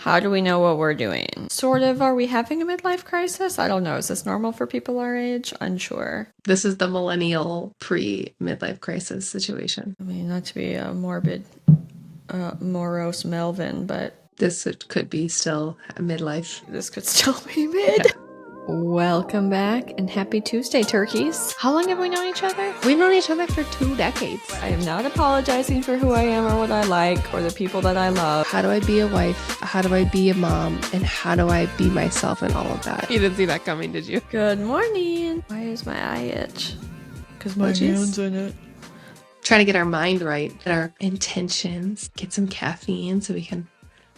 How do we know what we're doing? Sort of, are we having a midlife crisis? I don't know. Is this normal for people our age? Unsure. This is the millennial pre-midlife crisis situation. I mean, not to be a morbid, morose Melvin, but this could be still a midlife. This could still be mid. Yeah. Welcome back and happy Tuesday, turkeys. How long have we known each other? We've known each other for 2 decades. I am not apologizing for who I am or what I like or the people that I love. How do I be a wife? How do I be a mom? And how do I be myself and all of that? You didn't see that coming, did you? Good morning. Why is my eye itch? Because my hand's in it. Trying to get our mind right, get our intentions, get some caffeine so we can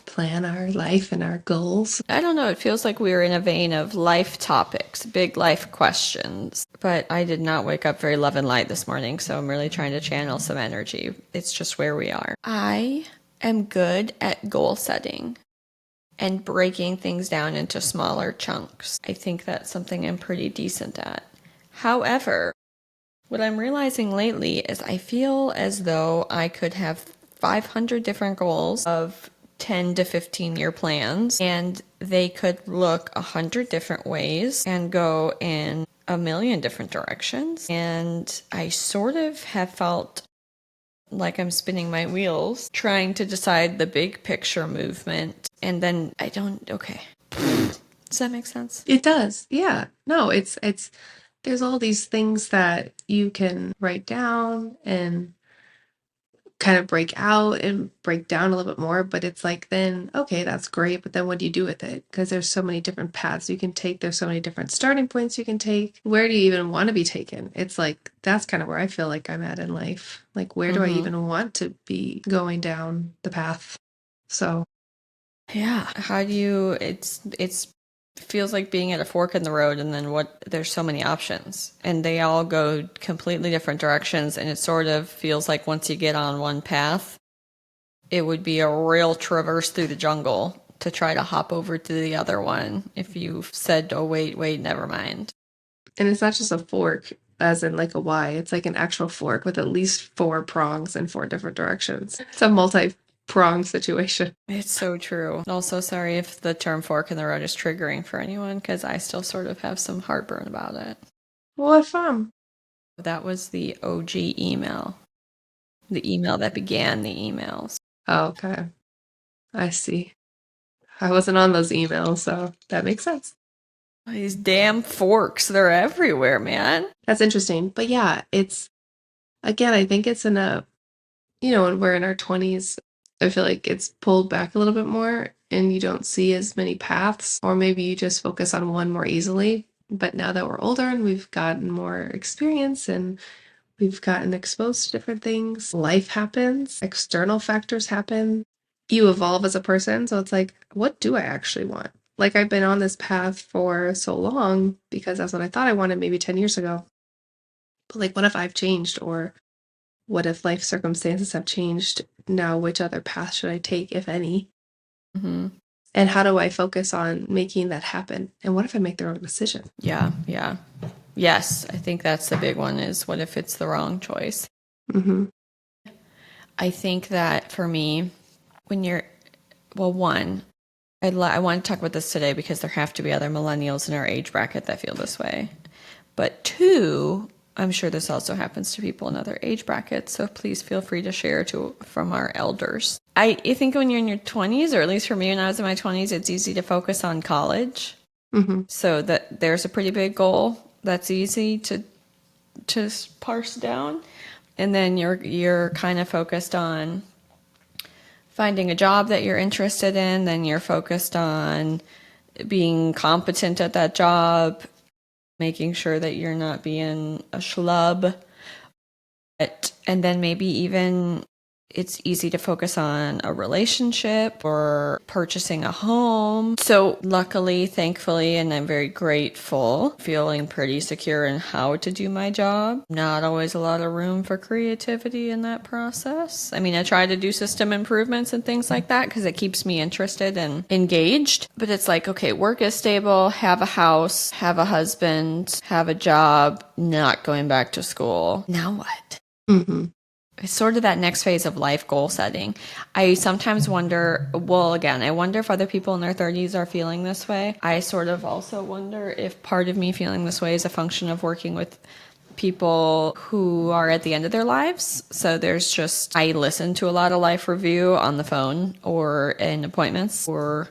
plan our life and our goals. I don't know. It feels like we were in a vein of life topics, big life questions. But I did not wake up very love and light this morning, so I'm really trying to channel some energy. It's just where we are. I am good at goal setting and breaking things down into smaller chunks. I think that's something I'm pretty decent at. However, what I'm realizing lately is I feel as though I could have 500 different goals of 10 to 15 year plans, and they could look 100 different ways and go in a million different directions. And I sort of have felt like I'm spinning my wheels trying to decide the big picture movement, and then okay. Does that make sense? It does. Yeah. No, it's there's all these things that you can write down and kind of break out and break down a little bit more, but it's like, then okay, that's great, but then what do you do with it? Because there's so many different paths you can take, there's so many different starting points you can take. Where do you even want to be taken? It's like, that's kind of where I feel like I'm at in life. Like, where do I even want to be going down the path? So yeah, how do you, it's feels like being at a fork in the road, and then there's so many options and they all go completely different directions, and it sort of feels like once you get on one path, it would be a real traverse through the jungle to try to hop over to the other one if you said, oh wait, never mind. And it's not just a fork as in like a Y, it's like an actual fork with at least 4 prongs in 4 different directions. It's a multi-prong situation. It's so true. Also, sorry if the term fork in the road is triggering for anyone, because I still sort of have some heartburn about it. What fun. That was the OG email. The email that began the emails. Oh, okay. I see. I wasn't on those emails, so that makes sense. These damn forks, they're everywhere, man. That's interesting. But yeah, it's, again, I think it's in a, when we're in our 20s, I feel like it's pulled back a little bit more and you don't see as many paths, or maybe you just focus on one more easily. But now that we're older and we've gotten more experience and we've gotten exposed to different things, life happens, external factors happen, you evolve as a person. So it's like, what do I actually want? Like, I've been on this path for so long because that's what I thought I wanted maybe 10 years ago. But like, what if I've changed? Or what if life circumstances have changed? Now, which other path should I take, if any? Mm-hmm. And how do I focus on making that happen? And what if I make the wrong decision? Yeah. Yes, I think that's the big one, is what if it's the wrong choice? Mm-hmm. I think that for me, when you're, one, I want to talk about this today because there have to be other millennials in our age bracket that feel this way. But 2, I'm sure this also happens to people in other age brackets, so please feel free to share from our elders. I think when you're in your 20s, or at least for me when I was in my 20s, it's easy to focus on college. Mm-hmm. So that there's a pretty big goal that's easy to parse down. And then you're kind of focused on finding a job that you're interested in, then you're focused on being competent at that job, making sure that you're not being a schlub. And then maybe even it's easy to focus on a relationship or purchasing a home. So luckily, thankfully, and I'm very grateful, feeling pretty secure in how to do my job. Not always a lot of room for creativity in that process. I mean, I try to do system improvements and things like that because it keeps me interested and engaged. But it's like, okay, work is stable, have a house, have a husband, have a job, not going back to school. Now what? Mm-hmm. it's sort of that next phase of life goal setting. I sometimes wonder, well, again, I wonder if other people in their 30s are feeling this way. I sort of also wonder if part of me feeling this way is a function of working with people who are at the end of their lives. So there's just, I listen to a lot of life review on the phone or in appointments or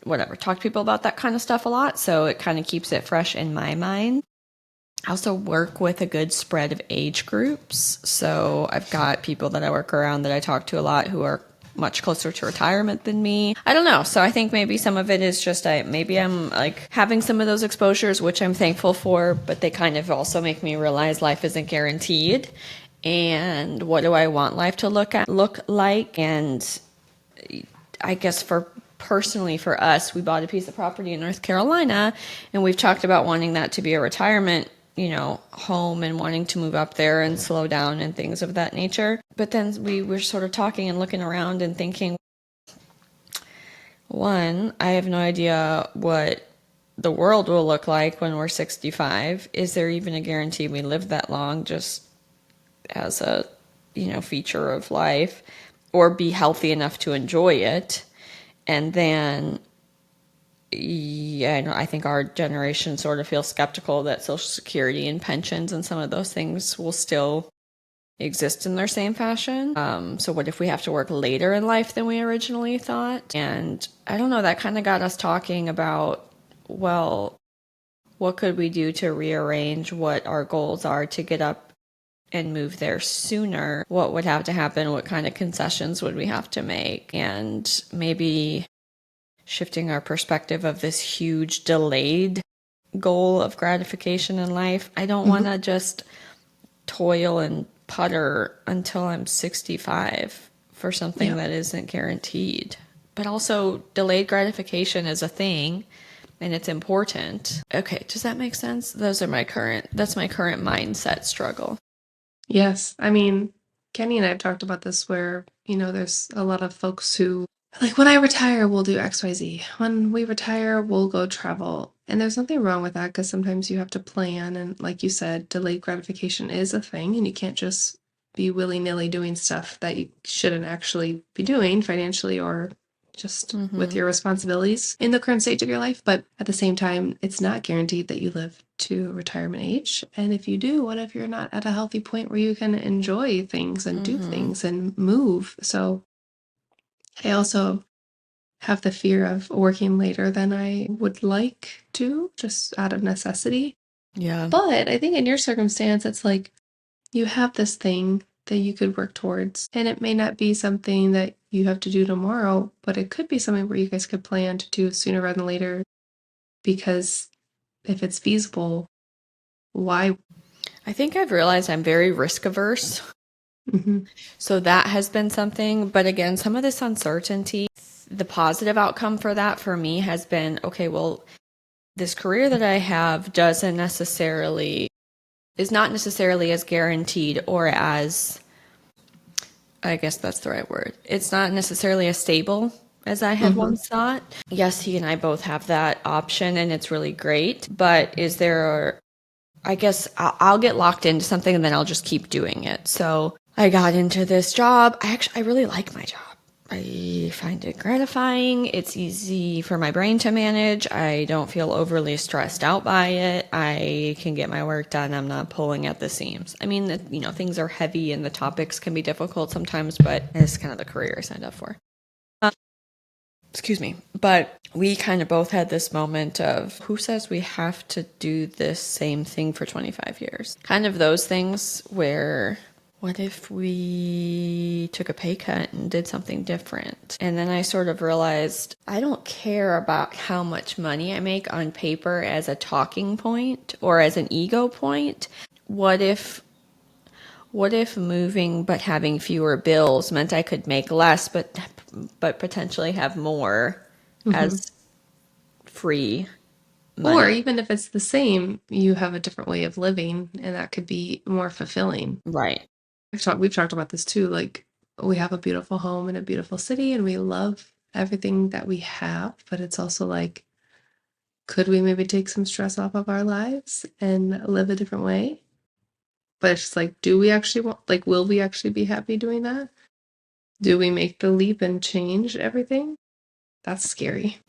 whatever, talk to people about that kind of stuff a lot. So it kind of keeps it fresh in my mind. I also work with a good spread of age groups. So I've got people that I work around that I talk to a lot who are much closer to retirement than me. I don't know. So I think maybe some of it is just maybe I'm like having some of those exposures, which I'm thankful for, but they kind of also make me realize life isn't guaranteed. And what do I want life to look like? And I guess personally for us, we bought a piece of property in North Carolina, and we've talked about wanting that to be a retirement, home and wanting to move up there and slow down and things of that nature. But then we were sort of talking and looking around and thinking, one, I have no idea what the world will look like when we're 65. Is there even a guarantee we live that long just as a, feature of life, or be healthy enough to enjoy it? And then I think our generation sort of feels skeptical that Social Security and pensions and some of those things will still exist in their same fashion. So what if we have to work later in life than we originally thought? And I don't know, that kind of got us talking about, well, what could we do to rearrange what our goals are to get up and move there sooner? What would have to happen? What kind of concessions would we have to make? And maybe shifting our perspective of this huge delayed goal of gratification in life. I don't want to just toil and putter until I'm 65 for something that isn't guaranteed. But also, delayed gratification is a thing and it's important. Okay, does that make sense? That's my current mindset struggle. Yes. I mean, Kenny and I have talked about this where, there's a lot of folks who like, when I retire, we'll do XYZ. When we retire, we'll go travel. And there's nothing wrong with that because sometimes you have to plan. And like you said, delayed gratification is a thing, and you can't just be willy-nilly doing stuff that you shouldn't actually be doing financially or just with your responsibilities in the current stage of your life. But at the same time, it's not guaranteed that you live to retirement age. And if you do, what if you're not at a healthy point where you can enjoy things and do things and move? So I also have the fear of working later than I would like to, just out of necessity. Yeah. But I think in your circumstance, it's like you have this thing that you could work towards, and it may not be something that you have to do tomorrow, but it could be something where you guys could plan to do sooner rather than later, because if it's feasible, why? I think I've realized I'm very risk averse. So that has been something. But again, some of this uncertainty, the positive outcome for that for me has been, okay, well, this career that I have is not necessarily as guaranteed or as, I guess that's the right word. It's not necessarily as stable as I had once thought. Yes, he and I both have that option and it's really great. But I guess I'll get locked into something and then I'll just keep doing it. So I got into this job. I really like my job. I find it gratifying. It's easy for my brain to manage. I don't feel overly stressed out by it. I can get my work done. I'm not pulling at the seams. I mean, things are heavy and the topics can be difficult sometimes, but it's kind of the career I signed up for. Excuse me. But we kind of both had this moment of, who says we have to do this same thing for 25 years? Kind of those things where, what if we took a pay cut and did something different? And then I sort of realized I don't care about how much money I make on paper as a talking point or as an ego point. What if moving but having fewer bills meant I could make less but potentially have more as free money? Or even if it's the same, you have a different way of living, and that could be more fulfilling. Right. We've talked about this too. Like, we have a beautiful home in a beautiful city, and we love everything that we have. But it's also like, could we maybe take some stress off of our lives and live a different way? But it's just like, do we actually want, like, will we actually be happy doing that? Do we make the leap and change everything? That's scary.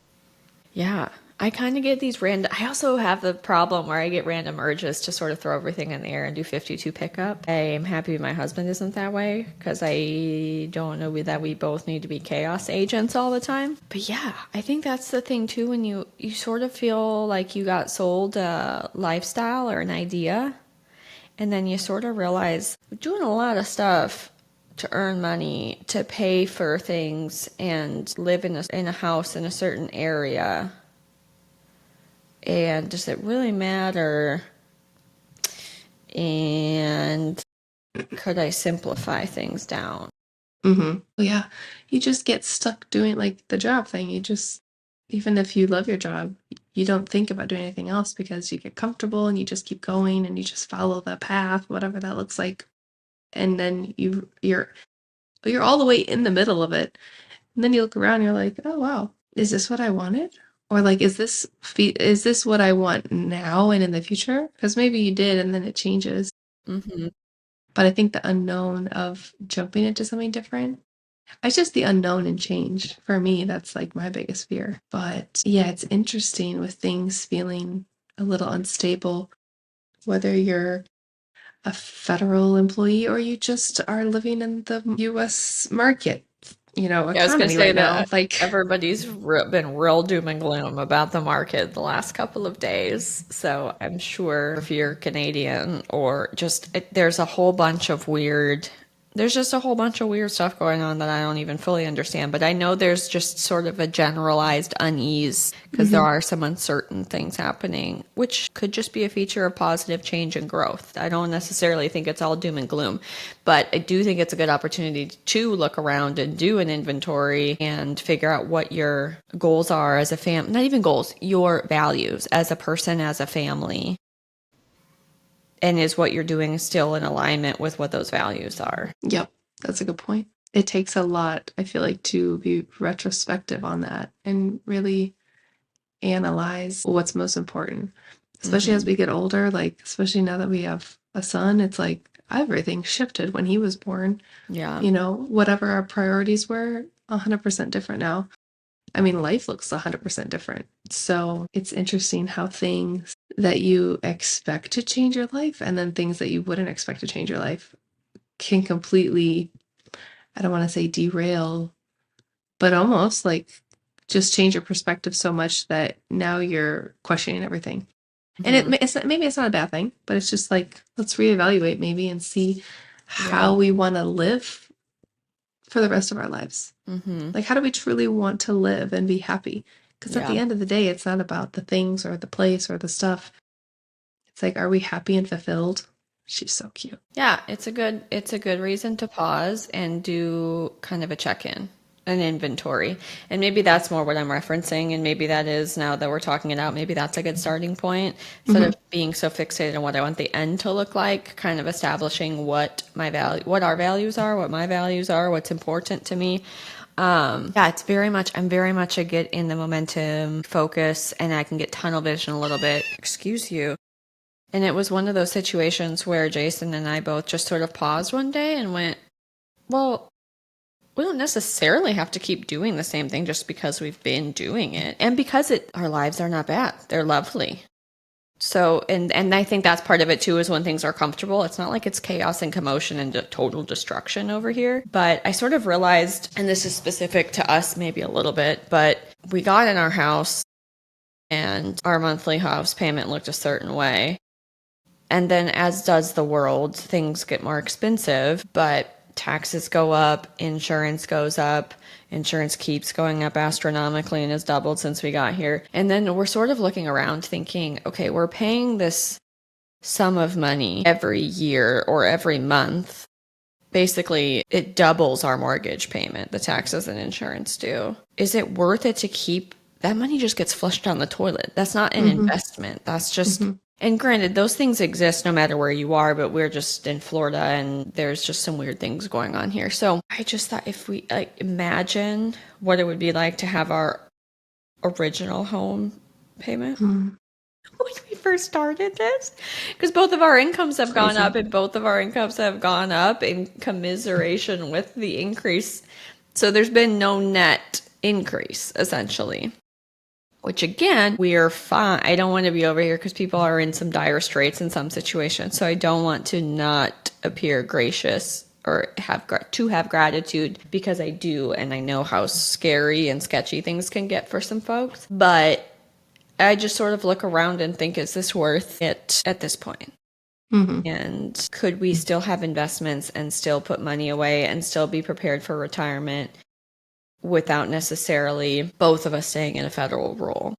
Yeah. I kind of get these random. I also have the problem where I get random urges to sort of throw everything in the air and do 52 pickup. I am happy my husband isn't that way because I don't know that we both need to be chaos agents all the time. But yeah, I think that's the thing too when you sort of feel like you got sold a lifestyle or an idea, and then you sort of realize we're doing a lot of stuff to earn money, to pay for things, and live in a house in a certain area. And does it really matter? And could I simplify things down? Well, yeah, you just get stuck doing like the job thing. You just, even if you love your job, you don't think about doing anything else because you get comfortable and you just keep going and you just follow the path, whatever that looks like. And then you're all the way in the middle of it. And then you look around, and you're like, oh wow, is this what I wanted? Or like, is this what I want now and in the future? Because maybe you did and then it changes. Mm-hmm. But I think the unknown of jumping into something different, it's just the unknown and change. For me, that's like my biggest fear. But yeah, it's interesting with things feeling a little unstable, whether you're a federal employee or you just are living in the US market, Yeah, I was going to economy say right now. that Like, everybody's been real doom and gloom about the market the last couple of days. So I'm sure if you're Canadian or just, there's a whole bunch of weird. There's just a whole bunch of weird stuff going on that I don't even fully understand. But I know there's just sort of a generalized unease because there are some uncertain things happening, which could just be a feature of positive change and growth. I don't necessarily think it's all doom and gloom, but I do think it's a good opportunity to look around and do an inventory and figure out what your goals are as a not even goals, your values as a person, as a family. And is what you're doing still in alignment with what those values are? yep, that's a good point. It takes a lot, I feel like, to be retrospective on that and really analyze what's most important. Especially as we get older, like, especially now that we have a son, it's like everything shifted when he was born. Yeah. Whatever our priorities were, 100% different now. I mean, life looks 100% different. So it's interesting how things that you expect to change your life and then things that you wouldn't expect to change your life can completely, I don't want to say derail, but almost like just change your perspective so much that now you're questioning everything. And maybe it's not a bad thing, but it's just like, let's reevaluate maybe and see how we want to live for the rest of our lives. Like, how do we truly want to live and be happy? Because at the end of the day, it's not about the things or the place or the stuff. It's like, are we happy and fulfilled? She's so cute. Yeah, it's a good reason to pause and do kind of a check-in, an inventory. And maybe that's more what I'm referencing, and maybe that is, now that we're talking it out, maybe that's a good starting point. Instead of being so fixated on what I want the end to look like, kind of establishing what our values are, what my values are, what's important to me. Yeah, I'm very much a get in the momentum focus, and I can get tunnel vision a little bit. Excuse you. And it was one of those situations where Jason and I both just sort of paused one day and went, well, we don't necessarily have to keep doing the same thing just because we've been doing it. And because our lives are not bad. They're lovely. So, and I think that's part of it too, is when things are comfortable. It's not like it's chaos and commotion and total destruction over here. But I sort of realized, and this is specific to us maybe a little bit, but we got in our house and our monthly house payment looked a certain way. And then, as does the world, things get more expensive, but taxes go up, insurance goes up, insurance keeps going up astronomically and has doubled since we got here. And then we're sort of looking around thinking, okay, we're paying this sum of money every year or every month. Basically, it doubles our mortgage payment, the taxes and insurance do. Is it worth it to keep that money? Just gets flushed down the toilet. That's not an investment. That's just and granted, those things exist no matter where you are, but we're just in Florida and there's just some weird things going on here. So I just thought, if we imagine what it would be like to have our original home payment. when we first started this, because both of our incomes have gone Crazy. up, and both of our incomes have gone up in commiseration with the increase. So there's been no net increase, essentially. Which again, we are fine. I don't want to be over here because people are in some dire straits in some situations. So I don't want to not appear gracious or have gratitude, because I do, and I know how scary and sketchy things can get for some folks. But I just sort of look around and think, is this worth it at this point? Mm-hmm. And could we still have investments and still put money away and still be prepared for retirement without necessarily both of us staying in a federal role?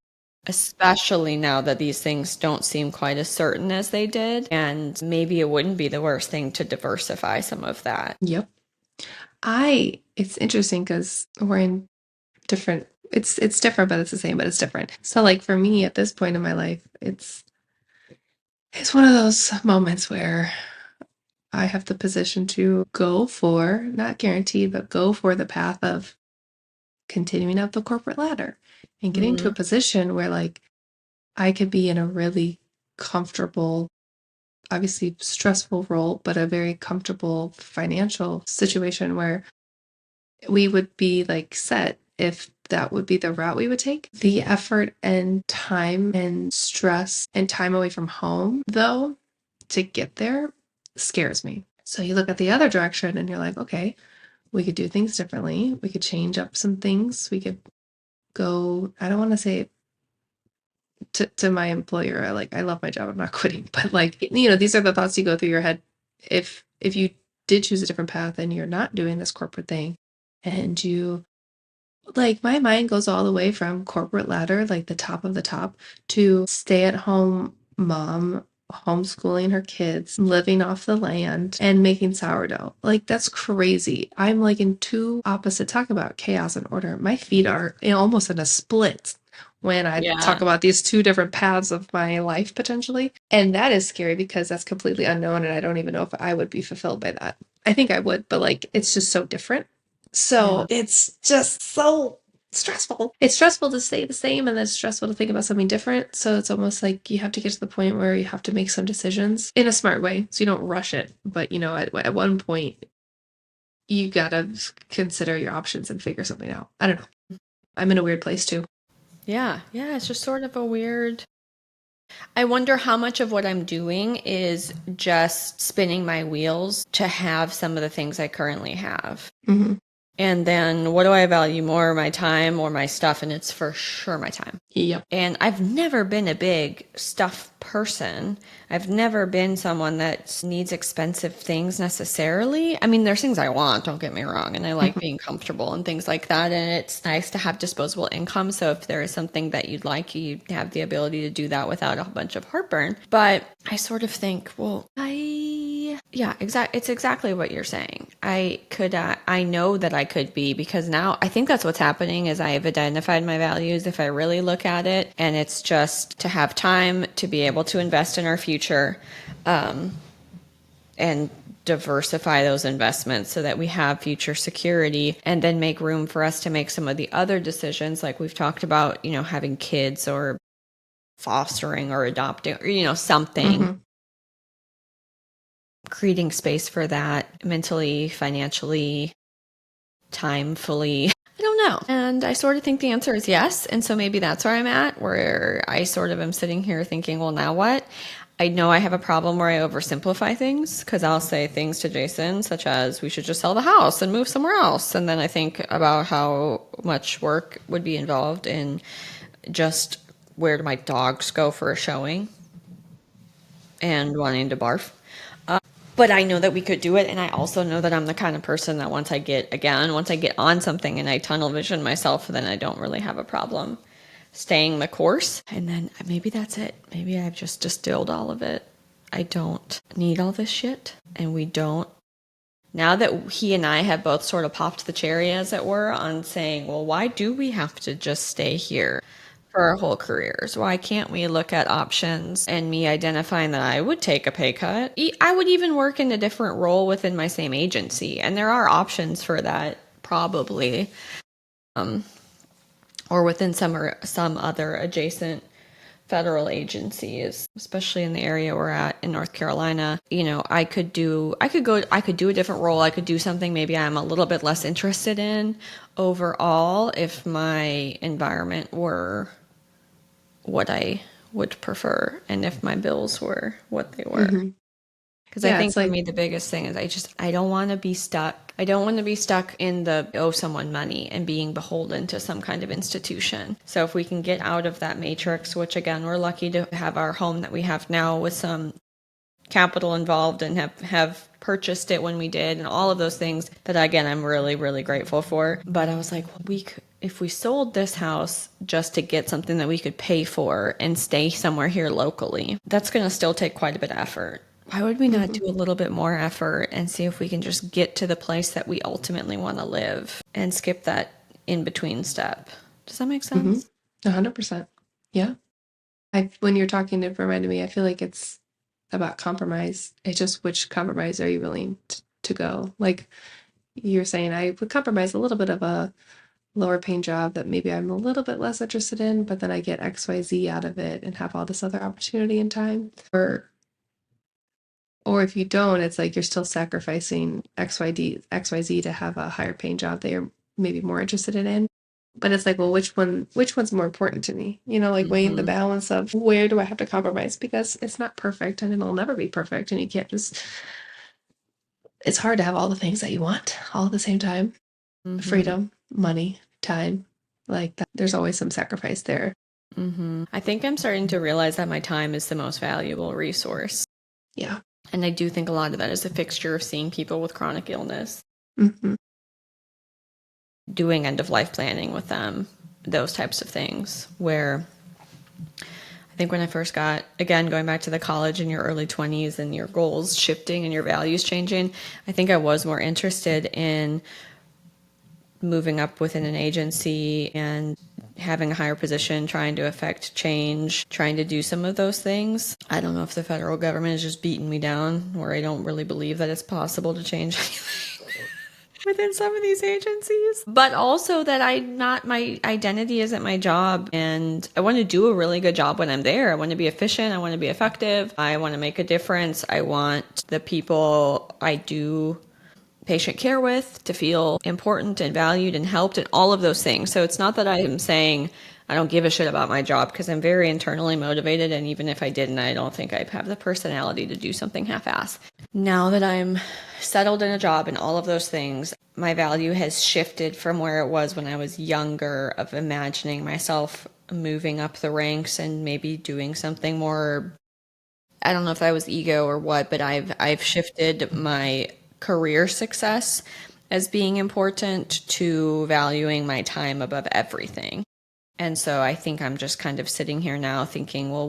Especially now that these things don't seem quite as certain as they did. And maybe it wouldn't be the worst thing to diversify some of that. Yep. It's interesting because we're in different, it's different, but it's the same, but it's different. So like for me at this point in my life, it's one of those moments where I have the position to go for, not guaranteed, but go for the path of continuing up the corporate ladder and getting to a position where like I could be in a really comfortable, obviously stressful role, but a very comfortable financial situation where we would be like set if that would be the route we would take. The effort and time and stress and time away from home, though, to get there scares me. So you look at the other direction and you're like, okay, we could do things differently. We could change up some things. We could go, I don't want to say to my employer, I love my job, I'm not quitting, but like, these are the thoughts you go through your head if you did choose a different path and you're not doing this corporate thing, and you, like, my mind goes all the way from corporate ladder, like the top of the top, to stay at home mom, homeschooling her kids, living off the land, and making sourdough. Like, that's crazy. I'm like in two opposite, talk about chaos and order. My feet are almost in a split when I talk about these two different paths of my life potentially. And that is scary because that's completely unknown. And I don't even know if I would be fulfilled by that. I think I would, but like, it's just so different. So it's just so stressful. It's stressful to stay the same, and then it's stressful to think about something different. So it's almost like you have to get to the point where you have to make some decisions in a smart way so you don't rush it. But, at one point, you gotta consider your options and figure something out. I don't know. I'm in a weird place too. Yeah, it's just sort of a weird. I wonder how much of what I'm doing is just spinning my wheels to have some of the things I currently have. Mm-hmm. And then what do I value more, my time or my stuff? And it's for sure my time. Yep. And I've never been a big stuff person. I've never been someone that needs expensive things necessarily. I mean, there's things I want, don't get me wrong. And I like being comfortable and things like that. And it's nice to have disposable income. So if there is something that you'd like, you have the ability to do that without a bunch of heartburn. But I sort of think, well, it's exactly what you're saying. I know that I could be, because now I think that's what's happening is I have identified my values if I really look at it, and it's just to have time to be able to invest in our future, and diversify those investments so that we have future security, and then make room for us to make some of the other decisions like we've talked about, having kids or fostering or adopting or, something. Mm-hmm. Creating space for that mentally, financially, timefully. I don't know. And I sort of think the answer is yes. And so maybe that's where I'm at, where I sort of am sitting here thinking, well, now what? I know I have a problem where I oversimplify things, because I'll say things to Jason such as we should just sell the house and move somewhere else. And then I think about how much work would be involved in just where do my dogs go for a showing and wanting to barf. But I know that we could do it, and I also know that I'm the kind of person that once I get on something and I tunnel vision myself, then I don't really have a problem staying the course. And then maybe that's it. Maybe I've just distilled all of it. I don't need all this shit, and we don't. Now that he and I have both sort of popped the cherry, as it were, on saying, well, why do we have to just stay here for our whole careers? Why can't we look at options? And me identifying that I would take a pay cut. I would even work in a different role within my same agency. And there are options for that, probably. Or within some other adjacent federal agencies, especially in the area we're at in North Carolina. I could do a different role. I could do something maybe I'm a little bit less interested in overall if my environment were what I would prefer and if my bills were what they were. Because I think for me, the biggest thing is I don't want to be stuck. I don't want to be stuck in the owe someone money and being beholden to some kind of institution. So if we can get out of that matrix, which again, we're lucky to have our home that we have now with some capital involved and have purchased it when we did and all of those things that again, I'm really, really grateful for. But I was like, if we sold this house just to get something that we could pay for and stay somewhere here locally, that's going to still take quite a bit of effort. Why would we not do a little bit more effort and see if we can just get to the place that we ultimately want to live and skip that in-between step? Does that make sense? 100%. Yeah. When you're talking, it reminded me, I feel like it's about compromise. It's just which compromise are you willing to go? Like you're saying, I would compromise a little bit of a lower paying job that maybe I'm a little bit less interested in, but then I get XYZ out of it and have all this other opportunity and time. Or if you don't, it's like you're still sacrificing XYZ to have a higher paying job that you're maybe more interested in. But it's like, well, which one's more important to me? Like weighing the balance of where do I have to compromise? Because it's not perfect and it'll never be perfect. And you can't it's hard to have all the things that you want all at the same time. Freedom, money, time, like that. There's always some sacrifice there. I think I'm starting to realize that my time is the most valuable resource. Yeah. And I do think a lot of that is a fixture of seeing people with chronic illness, doing end-of-life planning with them, those types of things, where I think when I first got, again, going back to the college in your early 20s and your goals shifting and your values changing, I think I was more interested in moving up within an agency and having a higher position, trying to affect change, trying to do some of those things. I don't know if the federal government is just beating me down, where I don't really believe that it's possible to change anything within some of these agencies. But also that my identity isn't my job, and I want to do a really good job when I'm there. I want to be efficient. I want to be effective. I want to make a difference. I want the people I do patient care with to feel important and valued and helped and all of those things. So it's not that I am saying I don't give a shit about my job, because I'm very internally motivated. And even if I didn't, I don't think I have the personality to do something half-ass. Now that I'm settled in a job and all of those things, my value has shifted from where it was when I was younger, of imagining myself moving up the ranks and maybe doing something more, I don't know if that was ego or what, but I've shifted my career success as being important to valuing my time above everything. And so I think I'm just kind of sitting here now thinking, well,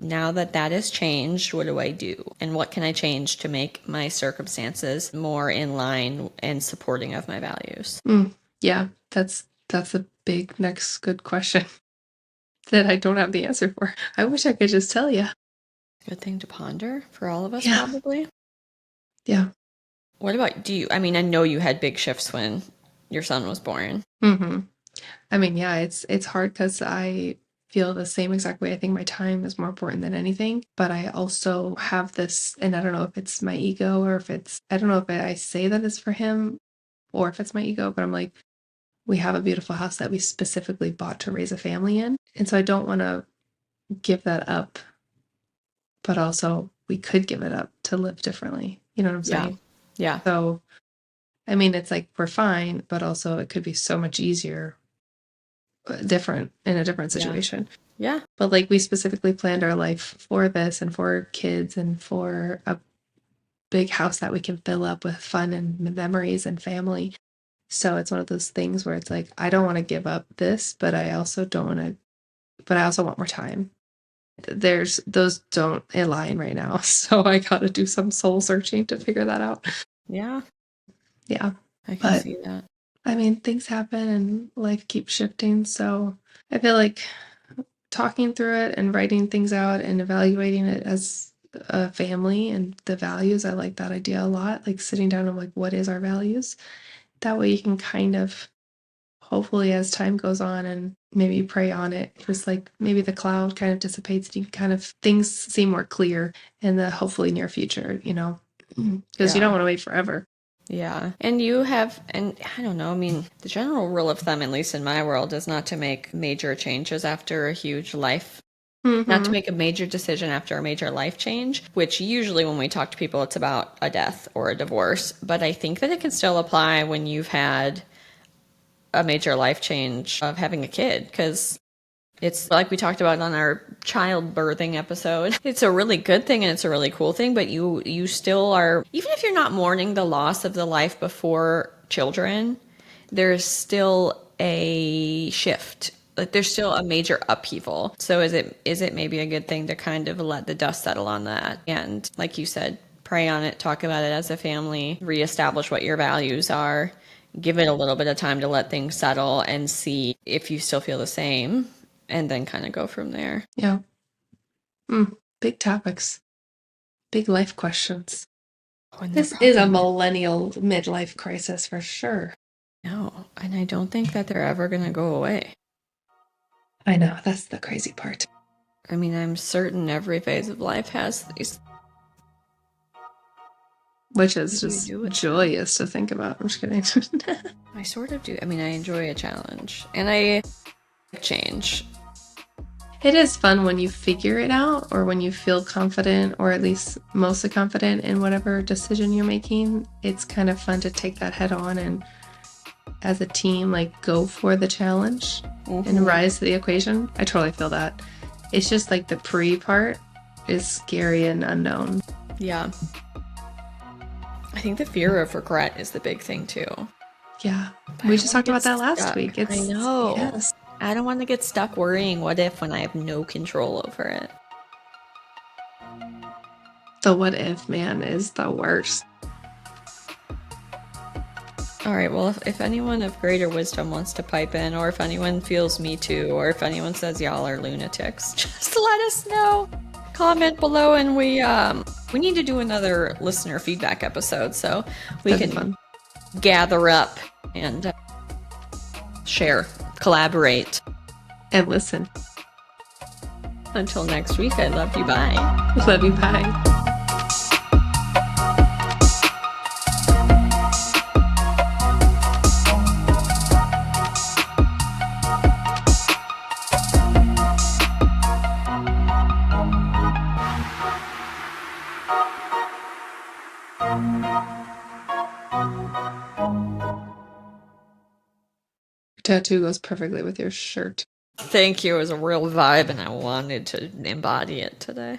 now that has changed, what do I do? And what can I change to make my circumstances more in line and supporting of my values? Yeah, that's a big next good question that I don't have the answer for. I wish I could just tell you. Good thing to ponder for all of us, probably. Yeah. What about I know you had big shifts when your son was born. I mean, yeah, it's hard because I feel the same exact way. I think my time is more important than anything, but I also have this, and I don't know if it's my ego or I don't know if I say that it's for him or if it's my ego, but I'm like, we have a beautiful house that we specifically bought to raise a family in. And so I don't want to give that up, but also we could give it up to live differently. You know what I'm saying? Yeah. So, I mean, it's like we're fine, but also it could be so much easier, different in a different situation. Yeah. But like we specifically planned our life for this and for kids and for a big house that we can fill up with fun and memories and family. So it's one of those things where it's like, I don't want to give up this, but I also want more time. Those don't align right now. So I got to do some soul searching to figure that out. Yeah. Yeah. I can see that. I mean, things happen and life keeps shifting. So I feel like talking through it and writing things out and evaluating it as a family and the values, I like that idea a lot. Like sitting down and like, what is our values? That way you can kind of, hopefully as time goes on and maybe you pray on it. Just like maybe the cloud kind of dissipates and you kind of things seem more clear in the hopefully near future, because you don't want to wait forever. Yeah. And I don't know, I mean, the general rule of thumb, at least in my world, is not to make major changes after a huge life. Not to make a major decision after a major life change, which usually when we talk to people, it's about a death or a divorce. But I think that it can still apply when you've had a major life change of having a kid, because it's like we talked about on our childbirthing episode. It's a really good thing and it's a really cool thing, but you still are, even if you're not mourning the loss of the life before children, there's still a shift. Like there's still a major upheaval. So is it maybe a good thing to kind of let the dust settle on that? And like you said, pray on it, talk about it as a family, reestablish what your values are, give it a little bit of time to let things settle and see if you still feel the same, and then kind of go from there. Yeah. Big topics. Big life questions. This is a millennial midlife crisis for sure. No, and I don't think that they're ever going to go away. I know, that's the crazy part. I mean, I'm certain every phase of life has these. Which is just joyous to think about. I'm just kidding. I sort of do. I mean, I enjoy a challenge. And I change. It is fun when you figure it out or when you feel confident or at least mostly confident in whatever decision you're making. It's kind of fun to take that head on and as a team, like go for the challenge and rise to the equation. I totally feel that. It's just like the pre part is scary and unknown. Yeah. I think the fear of regret is the big thing too. Yeah. We just talked about that last week. I know. Yes. I don't want to get stuck worrying what if when I have no control over it. The what if, man, is the worst. All right, well, if anyone of greater wisdom wants to pipe in, or if anyone feels me too, or if anyone says y'all are lunatics, just let us know. Comment below, and we need to do another listener feedback episode so we can gather up and share, collaborate, and listen. Until next week, I love you. Bye. Love you. Bye. Tattoo goes perfectly with your shirt. Thank you. It was a real vibe and I wanted to embody it today.